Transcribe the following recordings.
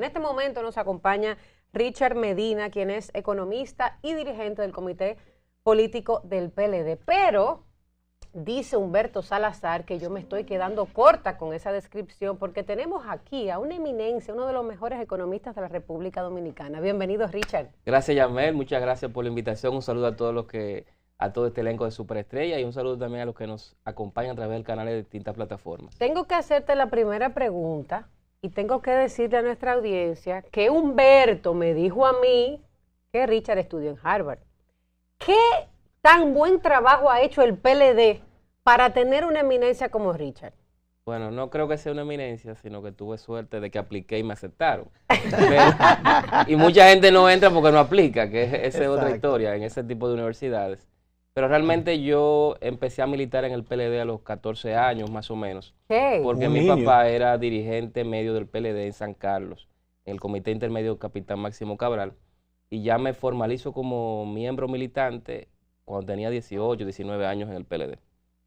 este momento nos acompaña Richard Medina, quien es economista y dirigente del Comité Político del PLD. Pero dice Humberto Salazar que yo me estoy quedando corta con esa descripción porque tenemos aquí a una eminencia, uno de los mejores economistas de la República Dominicana. Bienvenido, Richard. Gracias, Yamel. Muchas gracias por la invitación. Un saludo a todos a todo este elenco de Superestrella y un saludo también a los que nos acompañan a través del canal de distintas plataformas. Tengo que hacerte la primera pregunta y tengo que decirle a nuestra audiencia que Humberto me dijo a mí que Richard estudió en Harvard. ¿Qué tan buen trabajo ha hecho el PLD para tener una eminencia como Richard? Bueno, no creo que sea una eminencia, sino que tuve suerte de que apliqué y me aceptaron. Y mucha gente no entra porque no aplica, que esa es otra historia en ese tipo de universidades. Pero realmente yo empecé a militar en el PLD a los 14 años más o menos. ¿Qué? Porque mi papá era dirigente medio del PLD en San Carlos, en el Comité Intermedio Capitán Máximo Cabral. Y ya me formalizo como miembro militante cuando tenía 18, 19 años en el PLD.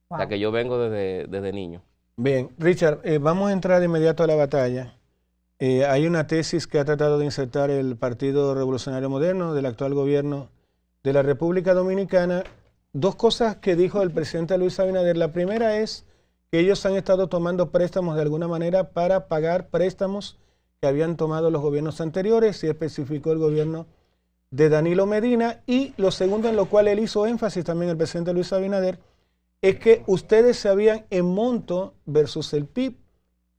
Wow. O sea que yo vengo desde niño. Bien, Richard, vamos a entrar de inmediato a la batalla. Hay una tesis que ha tratado de insertar el Partido Revolucionario Moderno del actual gobierno de la República Dominicana. Dos cosas que dijo el presidente Luis Abinader. La primera es que ellos han estado tomando préstamos de alguna manera para pagar préstamos que habían tomado los gobiernos anteriores, y especificó el gobierno de Danilo Medina. Y lo segundo, en lo cual él hizo énfasis también el presidente Luis Abinader, es que ustedes se habían, en monto versus el PIB,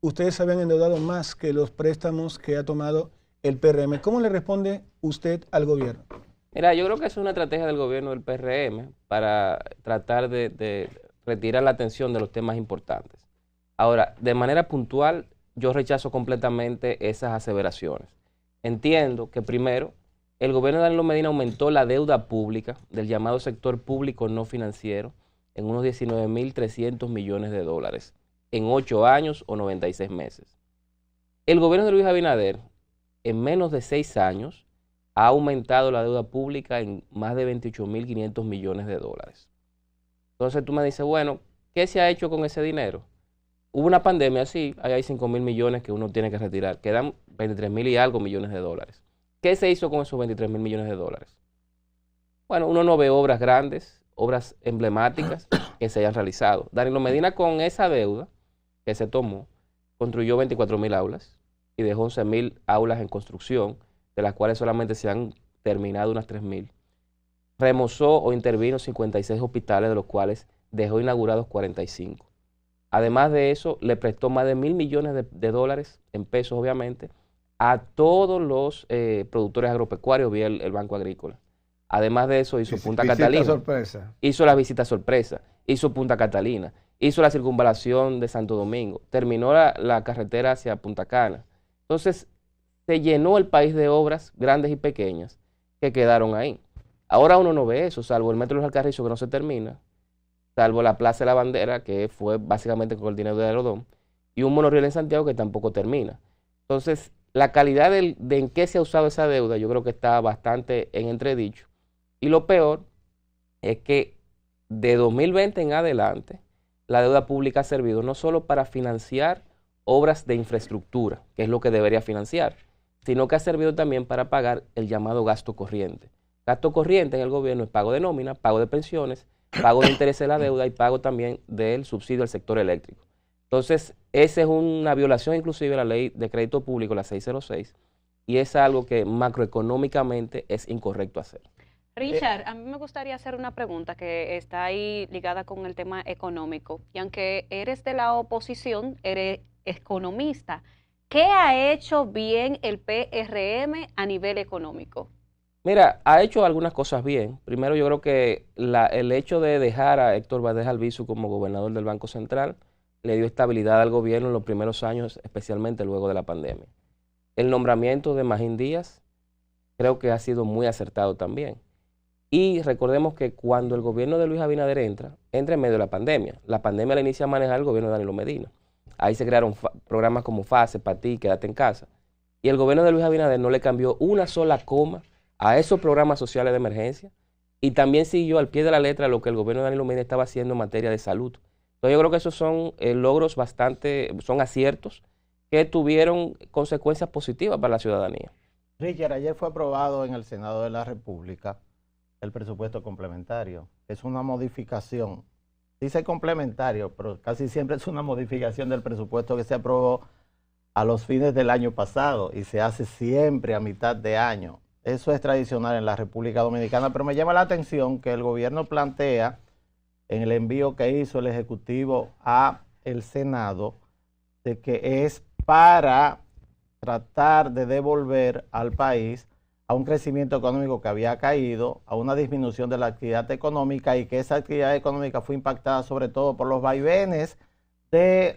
ustedes se habían endeudado más que los préstamos que ha tomado el PRM. ¿Cómo le responde usted al gobierno? Mira, yo creo que es una estrategia del gobierno del PRM para tratar de retirar la atención de los temas importantes. Ahora, de manera puntual, yo rechazo completamente esas aseveraciones. Entiendo que primero, el gobierno de Danilo Medina aumentó la deuda pública del llamado sector público no financiero en unos 19.300 millones de dólares en 8 años o 96 meses. El gobierno de Luis Abinader, en menos de 6 años, ha aumentado la deuda pública en más de 28.500 millones de dólares. Entonces tú me dices, bueno, ¿qué se ha hecho con ese dinero? Hubo una pandemia, sí, ahí hay 5.000 millones que uno tiene que retirar, quedan 23.000 y algo millones de dólares. ¿Qué se hizo con esos 23.000 millones de dólares? Bueno, uno no ve obras grandes, obras emblemáticas que se hayan realizado. Danilo Medina, con esa deuda que se tomó, construyó 24.000 aulas y dejó 11.000 aulas en construcción, de las cuales solamente se han terminado unas 3.000. Remozó o intervino 56 hospitales, de los cuales dejó inaugurados 45. Además de eso, le prestó más de 1.000 millones de dólares, en pesos obviamente, a todos los productores agropecuarios vía el Banco Agrícola. Además de eso, hizo Punta Catalina. Sorpresa. Hizo la visita sorpresa, hizo Punta Catalina, hizo la circunvalación de Santo Domingo, terminó la carretera hacia Punta Cana. Entonces, se llenó el país de obras grandes y pequeñas que quedaron ahí. Ahora uno no ve eso, salvo el Metro de los Alcarrizos, que no se termina, salvo la Plaza de la Bandera, que fue básicamente con el dinero de Aerodón, y un monorriel en Santiago que tampoco termina. Entonces, la calidad de en qué se ha usado esa deuda, yo creo que está bastante en entredicho. Y lo peor es que de 2020 en adelante, la deuda pública ha servido no solo para financiar obras de infraestructura, que es lo que debería financiar, sino que ha servido también para pagar el llamado gasto corriente. Gasto corriente en el gobierno es pago de nómina, pago de pensiones, pago de intereses de la deuda y pago también del subsidio al sector eléctrico. Entonces, esa es una violación inclusive de la ley de crédito público, la 606, y es algo que macroeconómicamente es incorrecto hacer. Richard, a mí me gustaría hacer una pregunta que está ahí ligada con el tema económico. Y aunque eres de la oposición, eres economista. ¿Qué ha hecho bien el PRM a nivel económico? Mira, ha hecho algunas cosas bien. Primero, yo creo que el hecho de dejar a Héctor Valdés Albizu como gobernador del Banco Central le dio estabilidad al gobierno en los primeros años, especialmente luego de la pandemia. El nombramiento de Magín Díaz creo que ha sido muy acertado también. Y recordemos que cuando el gobierno de Luis Abinader entra en medio de la pandemia la inicia a manejar el gobierno de Danilo Medina. Ahí se crearon programas como FASE, para ti, quédate en casa. Y el gobierno de Luis Abinader no le cambió una sola coma a esos programas sociales de emergencia y también siguió al pie de la letra lo que el gobierno de Danilo Medina estaba haciendo en materia de salud. Entonces yo creo que esos son logros son aciertos que tuvieron consecuencias positivas para la ciudadanía. Richard, ayer fue aprobado en el Senado de la República el presupuesto complementario. Es una modificación, dice complementario, pero casi siempre es una modificación del presupuesto que se aprobó a los fines del año pasado y se hace siempre a mitad de año. Eso es tradicional en la República Dominicana, pero me llama la atención que el gobierno plantea en el envío que hizo el Ejecutivo a el Senado de que es para tratar de devolver al país a un crecimiento económico que había caído, a una disminución de la actividad económica y que esa actividad económica fue impactada sobre todo por los vaivenes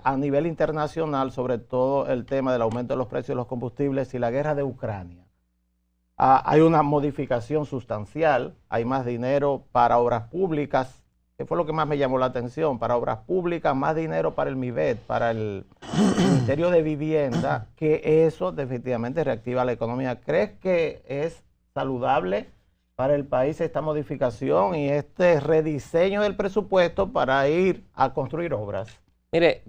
a nivel internacional, sobre todo el tema del aumento de los precios de los combustibles y la guerra de Ucrania. Hay una modificación sustancial, hay más dinero para obras públicas, que fue lo que más me llamó la atención, para obras públicas, más dinero para el MIBET, para el Ministerio de Vivienda, que eso definitivamente reactiva la economía. ¿Crees que es saludable para el país esta modificación y este rediseño del presupuesto para ir a construir obras? Mire,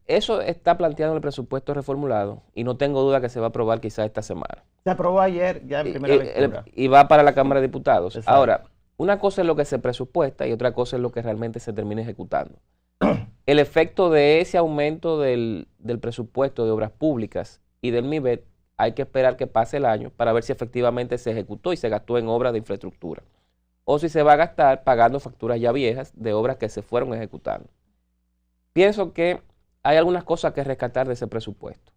eso está planteado en el presupuesto reformulado y no tengo duda que se va a aprobar quizás esta semana. Se aprobó ayer ya en primera lectura. Y va para la Cámara de Diputados. Exacto. Ahora, una cosa es lo que se presupuesta y otra cosa es lo que realmente se termina ejecutando. El efecto de ese aumento del presupuesto de obras públicas y del MIBET hay que esperar que pase el año para ver si efectivamente se ejecutó y se gastó en obras de infraestructura. O si se va a gastar pagando facturas ya viejas de obras que se fueron ejecutando. Pienso que hay algunas cosas que rescatar de ese presupuesto.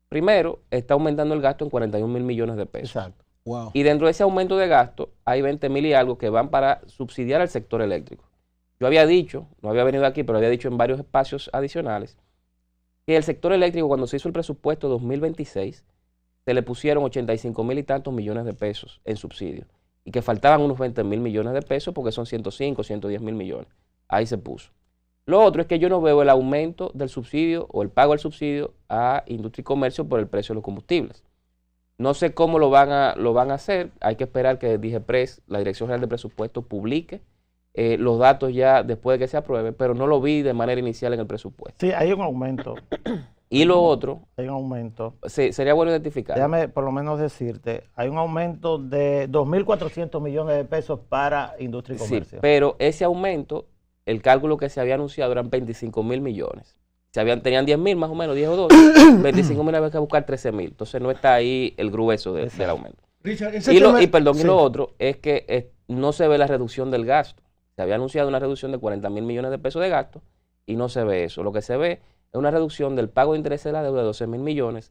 Primero, está aumentando el gasto en 41,000 millones de pesos. Exacto. Wow. Y dentro de ese aumento de gasto hay 20,000 y algo que van para subsidiar al sector eléctrico. Yo había dicho, no había venido aquí, pero había dicho en varios espacios adicionales, que el sector eléctrico cuando se hizo el presupuesto 2026, se le pusieron 85,000 y tantos millones de pesos en subsidio. Y que faltaban unos 20,000 millones de pesos porque son 105, 110,000 millones. Ahí se puso. Lo otro es que yo no veo el aumento del subsidio o el pago del subsidio a industria y comercio por el precio de los combustibles. No sé cómo lo van a hacer. Hay que esperar que DIGEPRES, la Dirección General de Presupuesto, publique los datos ya después de que se apruebe, pero no lo vi de manera inicial en el presupuesto. Sí, hay un aumento. Y lo otro, Hay un aumento. sería bueno identificar. Déjame por lo menos decirte, hay un aumento de 2.400 millones de pesos para industria y Sí, comercio. pero ese aumento, el cálculo que se había anunciado eran 25,000 millones. Tenían 10,000 más o menos, 10 o 12. 25,000 había que buscar 13,000. Entonces no está ahí el grueso del aumento. Richard, Y lo otro es que no se ve la reducción del gasto. Se había anunciado una reducción de 40,000 millones de pesos de gasto y no se ve eso. Lo que se ve es una reducción del pago de intereses de la deuda de 12,000 millones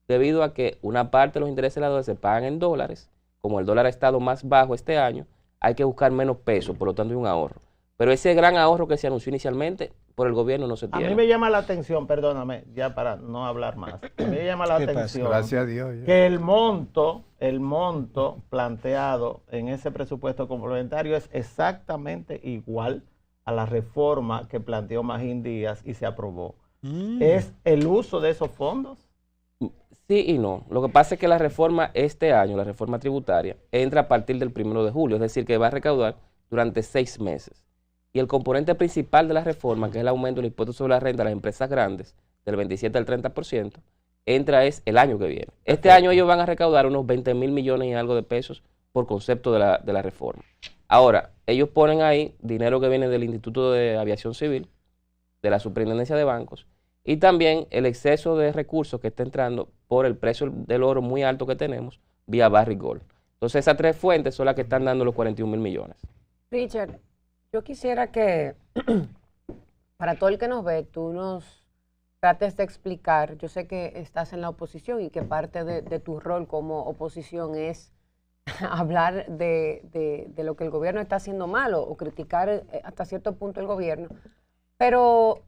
debido a que una parte de los intereses de la deuda se pagan en dólares. Como el dólar ha estado más bajo este año, hay que buscar menos pesos, por lo tanto hay un ahorro. Pero ese gran ahorro que se anunció inicialmente por el gobierno no se tiene. A mí me llama la atención, perdóname, ya para no hablar más, a mí me llama la atención Gracias a Dios. que el monto planteado en ese presupuesto complementario es exactamente igual a la reforma que planteó Magín Díaz y se aprobó. ¿Es el uso de esos fondos? Sí y no. Lo que pasa es que la reforma este año, la reforma tributaria, entra a partir del 1 de julio, es decir, que va a recaudar durante 6 meses. Y el componente principal de la reforma, que es el aumento del impuesto sobre la renta a las empresas grandes, del 27 al 30%, entra el año que viene. Este año ellos van a recaudar unos 20,000 millones y algo de pesos por concepto de la reforma. Ahora, ellos ponen ahí dinero que viene del Instituto de Aviación Civil, de la Superintendencia de Bancos, y también el exceso de recursos que está entrando por el precio del oro muy alto que tenemos vía Barrick Gold. Entonces esas 3 fuentes son las que están dando los 41,000 millones. Richard, yo quisiera que para todo el que nos ve, tú nos trates de explicar. Yo sé que estás en la oposición y que parte de tu rol como oposición es hablar de lo que el gobierno está haciendo mal o criticar hasta cierto punto el gobierno. Pero,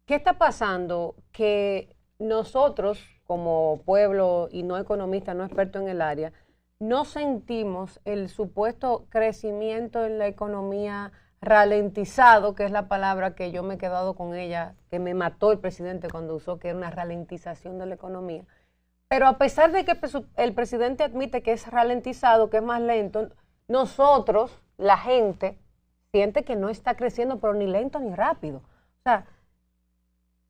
¿qué está pasando que nosotros, como pueblo y no economistas, no expertos en el área, no sentimos el supuesto crecimiento en la economía ralentizado, que es la palabra que yo me he quedado con ella, que me mató el presidente cuando usó, que era una ralentización de la economía? Pero a pesar de que el presidente admite que es ralentizado, que es más lento, nosotros, la gente, siente que no está creciendo, pero ni lento ni rápido. O sea,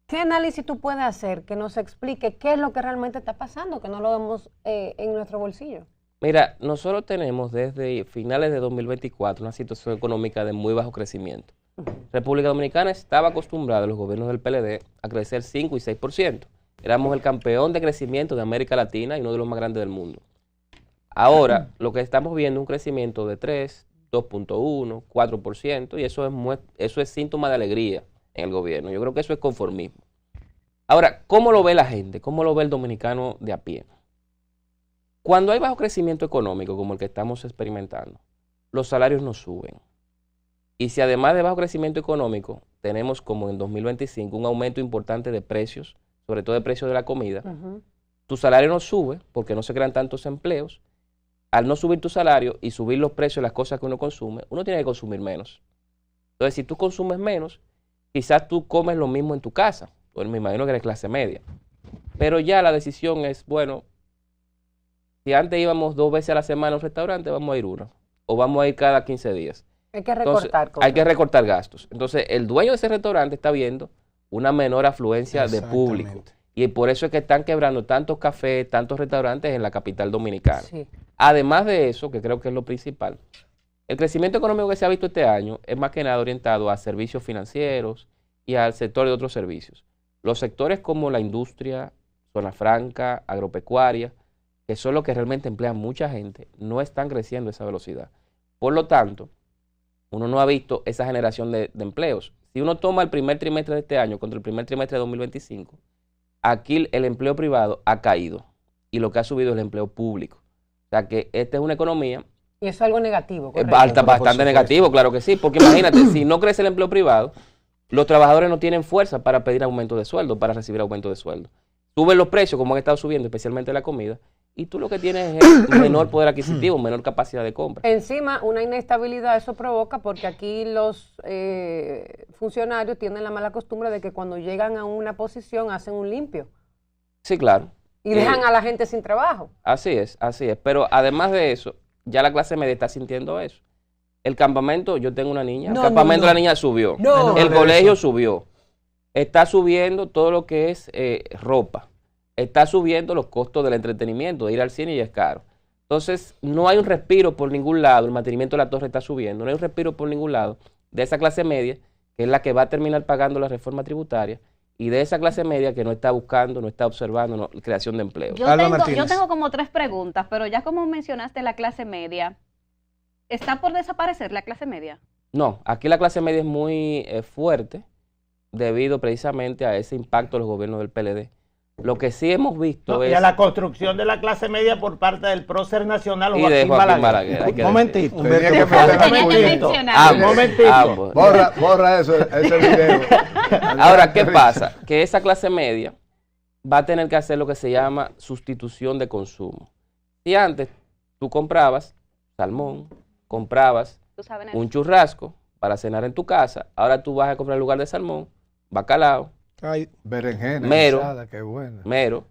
¿Qué análisis tú puedes hacer que nos explique qué es lo que realmente está pasando, que no lo vemos en nuestro bolsillo? Mira, nosotros tenemos desde finales de 2024 una situación económica de muy bajo crecimiento. República Dominicana estaba acostumbrada, los gobiernos del PLD, a crecer 5 y 6%. Éramos el campeón de crecimiento de América Latina y uno de los más grandes del mundo. Ahora, lo que estamos viendo es un crecimiento de 3, 2.1, 4%, y eso es síntoma de alegría en el gobierno. Yo creo que eso es conformismo. Ahora, ¿cómo lo ve la gente? ¿Cómo lo ve el dominicano de a pie? Cuando hay bajo crecimiento económico, como el que estamos experimentando, los salarios no suben. Y si además de bajo crecimiento económico, tenemos como en 2025 un aumento importante de precios, sobre todo de precios de la comida, tu salario no sube porque no se crean tantos empleos. Al no subir tu salario y subir los precios de las cosas que uno consume, uno tiene que consumir menos. Entonces, si tú consumes menos, quizás tú comes lo mismo en tu casa. Pues me imagino que eres clase media. Pero ya la decisión es, bueno, si antes íbamos 2 veces a la semana a un restaurante, vamos a ir una. O vamos a ir cada 15 días. Hay que recortar. Entonces, hay que recortar gastos. Entonces, el dueño de ese restaurante está viendo una menor afluencia de público. Y por eso es que están quebrando tantos cafés, tantos restaurantes en la capital dominicana. Sí. Además de eso, que creo que es lo principal, el crecimiento económico que se ha visto este año es más que nada orientado a servicios financieros y al sector de otros servicios. Los sectores como la industria, zona franca, agropecuaria, que son los que realmente emplean mucha gente, no están creciendo a esa velocidad. Por lo tanto, uno no ha visto esa generación de empleos. Si uno toma el primer trimestre de este año contra el primer trimestre de 2025, aquí el empleo privado ha caído y lo que ha subido es el empleo público. O sea que esta es una economía... Y eso es algo negativo, ¿correcto? Bastante negativo, claro que sí, porque imagínate, si no crece el empleo privado, los trabajadores no tienen fuerza para pedir aumento de sueldo, para recibir aumento de sueldo. Suben los precios, como han estado subiendo, especialmente la comida, y tú lo que tienes es menor poder adquisitivo, menor capacidad de compra. Encima, una inestabilidad eso provoca porque aquí los funcionarios tienen la mala costumbre de que cuando llegan a una posición hacen un limpio. Sí, claro. Y dejan a la gente sin trabajo. Así es. Pero además de eso, ya la clase media está sintiendo eso. El campamento, yo tengo una niña, el campamento de la niña subió. El colegio subió. Está subiendo todo lo que es ropa. Está subiendo los costos del entretenimiento, de ir al cine y es caro. Entonces, no hay un respiro por ningún lado. El mantenimiento de la torre está subiendo. No hay un respiro por ningún lado de esa clase media, que es la que va a terminar pagando la reforma tributaria, y de esa clase media que no está buscando, no está observando creación de empleo. Yo tengo como 3 preguntas, pero ya como mencionaste la clase media, ¿está por desaparecer la clase media? No, aquí la clase media es muy fuerte debido precisamente a ese impacto de los gobiernos del PLD. Lo que sí hemos visto es... Y a la construcción de la clase media por parte del prócer nacional y de Joaquín Balaguer. Un momentito. Un momentito. Borra ese video. Ahora, ¿qué pasa? Que esa clase media va a tener que hacer lo que se llama sustitución de consumo. Si antes tú comprabas salmón, comprabas un churrasco para cenar en tu casa, ahora tú vas a comprar en lugar de salmón, bacalao, berenjena, mero, guisada, qué buena. mero,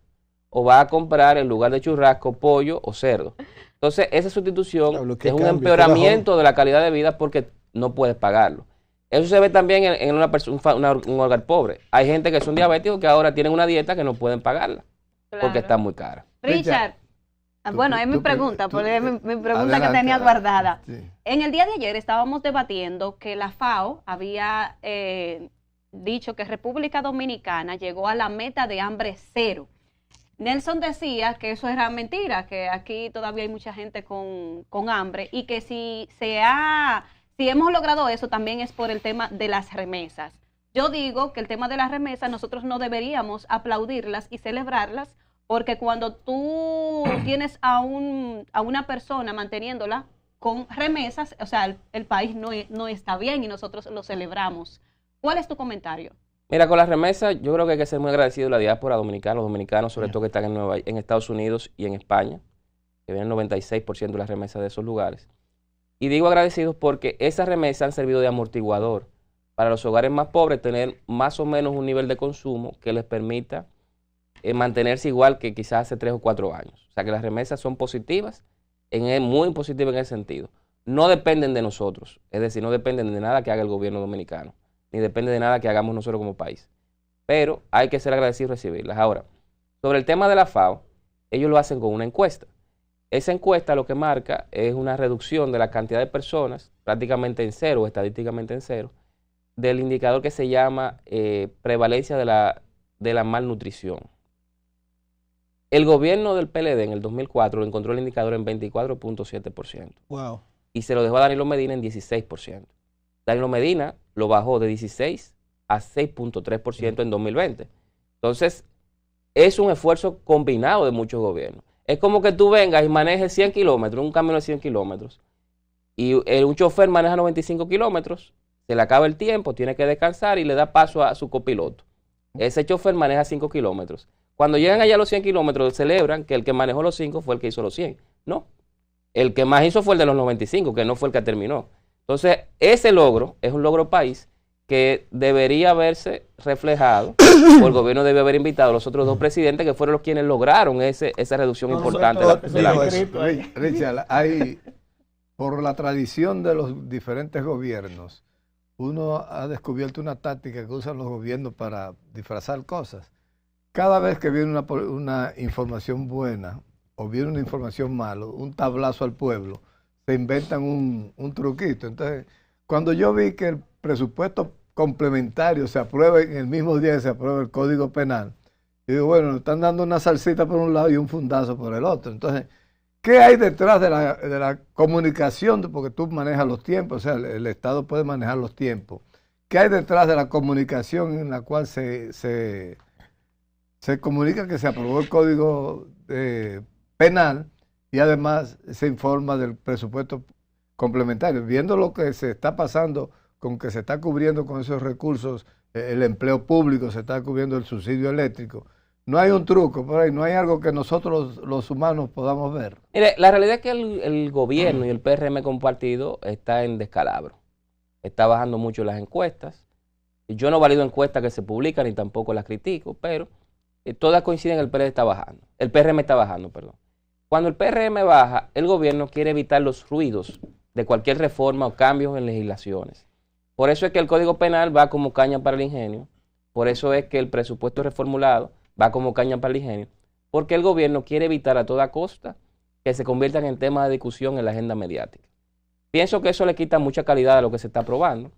o vas a comprar en lugar de churrasco, pollo o cerdo. Entonces, esa sustitución es un empeoramiento de la calidad de vida porque no puedes pagarlo. Eso se ve también en un hogar pobre. Hay gente que son diabéticos que ahora tienen una dieta que no pueden pagarla porque está muy cara. Richard, bueno, es mi pregunta, porque es mi pregunta que tenía guardada. Sí. En el día de ayer estábamos debatiendo que la FAO había dicho que República Dominicana llegó a la meta de hambre cero. Nelson decía que eso era mentira, que aquí todavía hay mucha gente con hambre y que si hemos logrado eso también es por el tema de las remesas. Yo digo que el tema de las remesas nosotros no deberíamos aplaudirlas y celebrarlas, porque cuando tú tienes a una persona manteniéndola con remesas, o sea, el país no está bien y nosotros lo celebramos. ¿Cuál es tu comentario? Mira, con las remesas yo creo que hay que ser muy agradecido de la diáspora dominicana, los dominicanos sobre todo que están en Estados Unidos y en España, que vienen el 96% de las remesas de esos lugares. Y digo agradecidos porque esas remesas han servido de amortiguador para los hogares más pobres tener más o menos un nivel de consumo que les permita mantenerse igual que quizás hace 3 o 4 años. O sea que las remesas son positivas, muy positivas en ese sentido. No dependen de nosotros, es decir, no dependen de nada que haga el gobierno dominicano, ni depende de nada que hagamos nosotros como país. pero hay que ser agradecido y recibirlas. Ahora, sobre el tema de la FAO, ellos lo hacen con una encuesta. Esa encuesta lo que marca es una reducción de la cantidad de personas, prácticamente en cero, estadísticamente en cero, del indicador que se llama prevalencia de la malnutrición. El gobierno del PLD en el 2004 lo encontró el indicador en 24.7%. Wow. Y se lo dejó a Danilo Medina en 16%. Danilo Medina lo bajó de 16 a 6.3% en 2020. Entonces, es un esfuerzo combinado de muchos gobiernos. Es como que tú vengas y manejes 100 kilómetros, un camino de 100 kilómetros, y un chofer maneja 95 kilómetros, se le acaba el tiempo, tiene que descansar y le da paso a su copiloto. Ese chofer maneja 5 kilómetros. Cuando llegan allá a los 100 kilómetros, celebran que el que manejó los 5 fue el que hizo los 100. No. El que más hizo fue el de los 95, que no fue el que terminó. Entonces, ese logro es un logro país que debería verse reflejado, o el gobierno debe haber invitado a los otros dos presidentes que fueron los quienes lograron esa reducción importante de la Richard, hay, por la tradición de los diferentes gobiernos, uno ha descubierto una táctica que usan los gobiernos para disfrazar cosas. Cada vez que viene una información buena o viene una información mala, un tablazo al pueblo, se inventan un truquito. Entonces, cuando yo vi que el presupuesto complementario se aprueba en el mismo día que se aprueba el Código Penal, yo digo, bueno, nos están dando una salsita por un lado y un fundazo por el otro. Entonces, ¿qué hay detrás de la comunicación? Porque tú manejas los tiempos, o sea, el Estado puede manejar los tiempos. ¿Qué hay detrás de la comunicación en la cual se comunica que se aprobó el Código Penal y además se informa del presupuesto complementario? Viendo lo que se está pasando con que se está cubriendo con esos recursos el empleo público, se está cubriendo el subsidio eléctrico, no hay un truco por ahí, no hay algo que nosotros los humanos podamos ver. Mire, la realidad es que el gobierno y el PRM compartido está en descalabro. Está bajando mucho las encuestas. Yo no valido encuestas que se publican ni tampoco las critico, pero todas coinciden que el PRM está bajando. El PRM está bajando, perdón. Cuando el PRM baja, el gobierno quiere evitar los ruidos de cualquier reforma o cambios en legislaciones. Por eso es que el Código Penal va como caña para el ingenio. Por eso es que el presupuesto reformulado va como caña para el ingenio. Porque el gobierno quiere evitar a toda costa que se conviertan en temas de discusión en la agenda mediática. Pienso que eso le quita mucha calidad a lo que se está aprobando.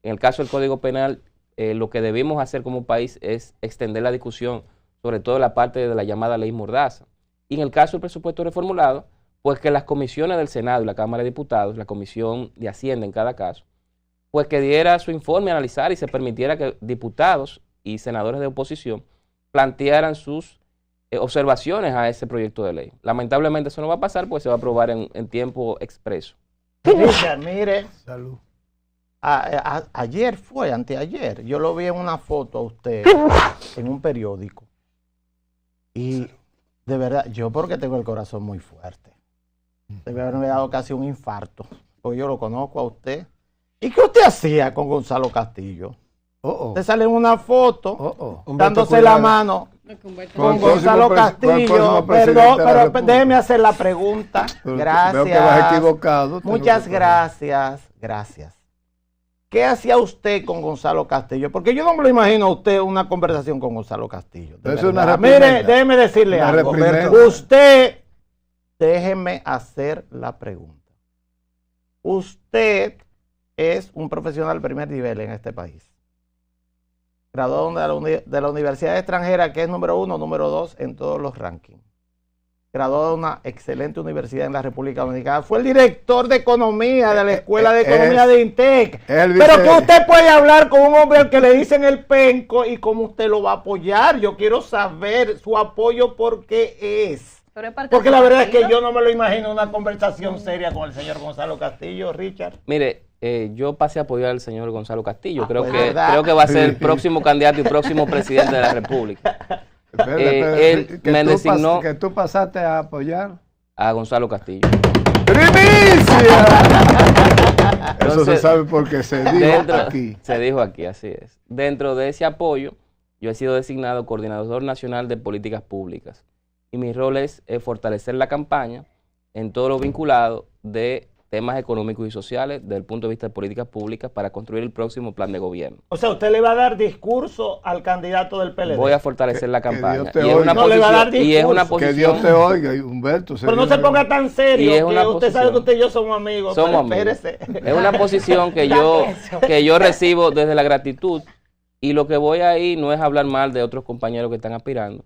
En el caso del Código Penal, lo que debemos hacer como país es extender la discusión, sobre todo la parte de la llamada ley Mordaza. Y en el caso del presupuesto reformulado, pues que las comisiones del Senado y la Cámara de Diputados, la Comisión de Hacienda en cada caso, pues que diera su informe a analizar y se permitiera que diputados y senadores de oposición plantearan sus observaciones a ese proyecto de ley. Lamentablemente eso no va a pasar, pues se va a aprobar en tiempo expreso. Richard, mire, Salud. Ayer fue, anteayer, yo lo vi en una foto a usted en un periódico. Y de verdad, yo porque tengo el corazón muy fuerte, debe haberme dado casi un infarto, porque yo lo conozco a usted. ¿Y qué usted hacía con Gonzalo Castillo? Te sale en una foto dándose la mano con Gonzalo Castillo. Perdón, pero déjeme hacer la pregunta. Gracias. Veo que vas equivocado. Muchas gracias. Gracias. ¿Qué hacía usted con Gonzalo Castillo? Porque yo no me lo imagino a usted una conversación con Gonzalo Castillo. Es una Mire, déjeme decirle algo. Usted, déjeme hacer la pregunta. Usted es un profesional de primer nivel en este país. Graduado de la Universidad Extranjera, que es número 1, número 2 en todos los rankings. Graduado de una excelente universidad en la República Dominicana. Fue el director de Economía de la Escuela de Economía de INTEC. Pero que usted puede hablar con un hombre al que le dicen el penco y cómo usted lo va a apoyar. Yo quiero saber su apoyo porque es. Porque la verdad es que yo no me lo imagino una conversación seria con el señor Gonzalo Castillo, Richard. Mire, yo pasé a apoyar al señor Gonzalo Castillo. Creo que va a ser el próximo candidato y próximo presidente de la República. Él me designó que tú pasaste a apoyar a Gonzalo Castillo. ¡Primicia! Eso se sabe porque se dijo aquí. Se dijo aquí, así es. Dentro de ese apoyo, yo he sido designado coordinador nacional de políticas públicas. Y mi rol es fortalecer la campaña en todo lo vinculado de temas económicos y sociales desde el punto de vista de políticas públicas para construir el próximo plan de gobierno. O sea, usted le va a dar discurso al candidato del PLD. Voy a fortalecer la campaña. Dios te Y es oiga. una No le va a dar posición, y es una discurso. Que posición, Dios te oiga, Humberto. Pero no se ponga tan serio, Y es una que usted sabe que posición. usted y yo somos amigos. somos pero amigos. espérese. Es una posición que yo recibo desde la gratitud, y lo que voy ahí no es hablar mal de otros compañeros que están aspirando,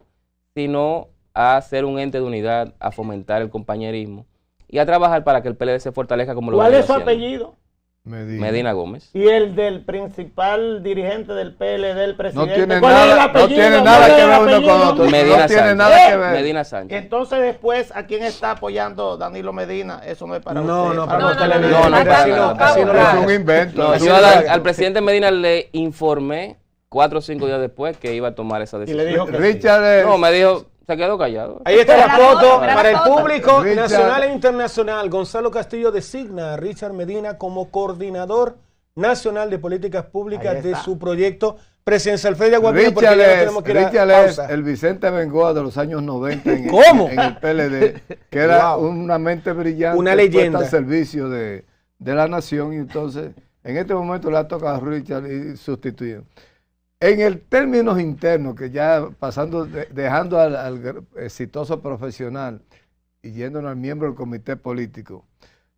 sino a ser un ente de unidad, a fomentar el compañerismo y a trabajar para que el PLD se fortalezca como lo ¿Cuál viene es su haciendo. apellido? Medina Gómez. Y el del principal dirigente del PLD, el No presidente. tiene ¿Cuál es el nada, no apellido? tiene ¿Cuál nada es que el ver uno apellido? con otro. Medina No tiene Sánchez. nada que ver. Medina Sánchez. Entonces después, ¿a quién está apoyando Danilo Medina? Eso no es para No, usted. no, para para usted. usted le no, digo, no, así no, así no Es lo un hagas. invento. No, es yo un invento. al presidente Medina le informé 4 o 5 días después que iba a tomar esa Y decisión. le dijo que sí. Richard, No, me dijo, se quedó callado. Ahí está la foto Mira la para el foto. público Richard. nacional e internacional. Gonzalo Castillo designa a Richard Medina como coordinador nacional de políticas públicas Ahí de está. su proyecto presidencial. Freddy Aguapiña, porque Richard ya no es, tenemos que ir a Richard es pausa. el Vicente Bengoa de los años 90 ¿Cómo? en el PLD, que era Wow. una mente brillante, Una puesta leyenda. al servicio de la nación, y entonces en este momento le ha tocado a Richard y sustituir. En el términos internos, que ya pasando, dejando al exitoso profesional y yéndonos al miembro del comité político,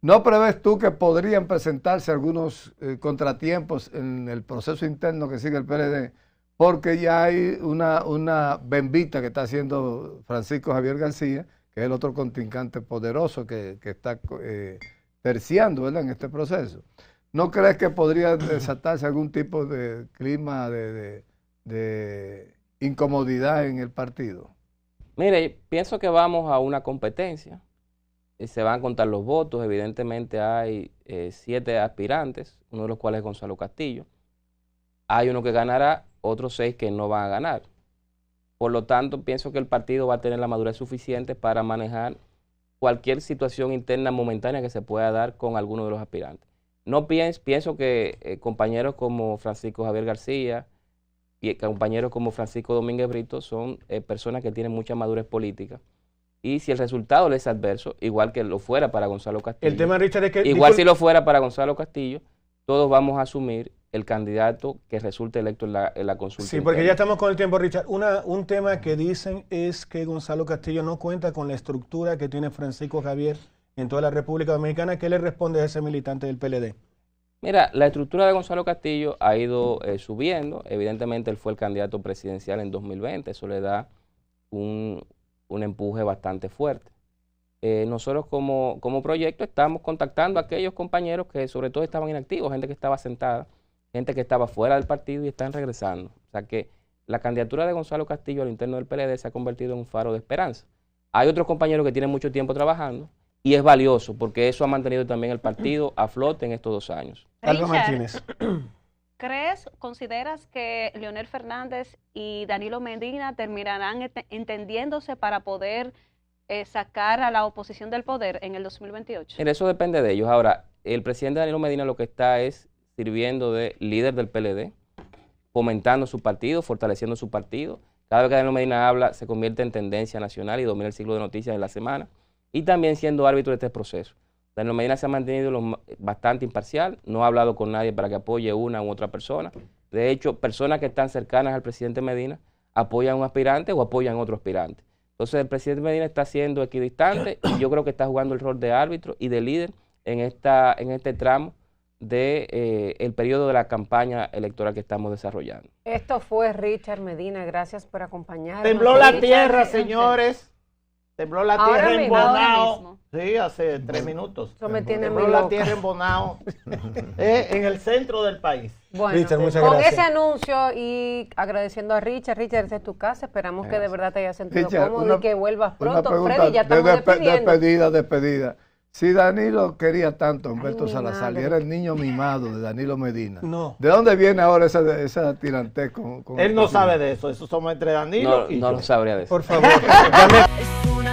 ¿no prevés tú que podrían presentarse algunos contratiempos en el proceso interno que sigue el PLD? Porque ya hay una bembita que está haciendo Francisco Javier García, que es el otro contrincante poderoso que está terciando, ¿verdad?, en este proceso. ¿No crees que podría desatarse algún tipo de clima de incomodidad en el partido? Mire, pienso que vamos a una competencia. Se van a contar los votos. Evidentemente hay 7 aspirantes, uno de los cuales es Gonzalo Castillo. Hay uno que ganará, otros 6 que no van a ganar. Por lo tanto, pienso que el partido va a tener la madurez suficiente para manejar cualquier situación interna momentánea que se pueda dar con alguno de los aspirantes. No pienso que compañeros como Francisco Javier García y compañeros como Francisco Domínguez Brito son personas que tienen mucha madurez política. Y si el resultado les es adverso, igual que lo fuera para Gonzalo Castillo, El tema, Richard, es que... igual si lo fuera para Gonzalo Castillo, todos vamos a asumir el candidato que resulte electo en la consulta. Sí, porque interna. ya estamos con el tiempo, Richard. Un tema que dicen es que Gonzalo Castillo no cuenta con la estructura que tiene Francisco Javier en toda la República Dominicana. ¿Qué le responde a ese militante del PLD? Mira, la estructura de Gonzalo Castillo ha ido subiendo. Evidentemente él fue el candidato presidencial en 2020. Eso le da un empuje bastante fuerte. Nosotros como proyecto estamos contactando a aquellos compañeros que sobre todo estaban inactivos, gente que estaba sentada, gente que estaba fuera del partido y están regresando. O sea que la candidatura de Gonzalo Castillo al interno del PLD se ha convertido en un faro de esperanza. Hay otros compañeros que tienen mucho tiempo trabajando y es valioso porque eso ha mantenido también el partido a flote en estos 2 años. Alba Richard, Martínez. ¿Consideras que Leonel Fernández y Danilo Medina terminarán entendiéndose para poder sacar a la oposición del poder en el 2028? Mira, eso depende de ellos. Ahora, el presidente Danilo Medina lo que está es sirviendo de líder del PLD, fomentando su partido, fortaleciendo su partido. Cada vez que Danilo Medina habla, se convierte en tendencia nacional y domina el ciclo de noticias de la semana. Y también siendo árbitro de este proceso. Danilo Medina se ha mantenido bastante imparcial, no ha hablado con nadie para que apoye una u otra persona. De hecho, personas que están cercanas al presidente Medina apoyan a un aspirante o apoyan a otro aspirante. Entonces, el presidente Medina está siendo equidistante y yo creo que está jugando el rol de árbitro y de líder en este tramo del periodo de la campaña electoral que estamos desarrollando. Esto fue Richard Medina, gracias por acompañarnos. Tembló la Richard, tierra, señores. Tembló la Ahora tierra en mismo, ahora Bonao. mismo. Sí, hace 3 minutos. Eso me tiene Tembló muy la loca. tierra en Bonao, en el centro del país. Bueno, Richard, muchas con gracias. ese anuncio y agradeciendo a Richard, esta es tu casa, esperamos que de verdad te hayas sentido Richard, cómodo y que vuelvas una pronto. pregunta Freddy, ya estamos despidiendo. despedida. Si Danilo quería tanto a Humberto mi Salazar y madre. era el niño mimado de Danilo Medina, No. ¿de dónde viene ahora esa tirantez con Él no sabe de eso, eso somos entre Danilo y No yo. lo sabría decir. Por favor. Llame- Es una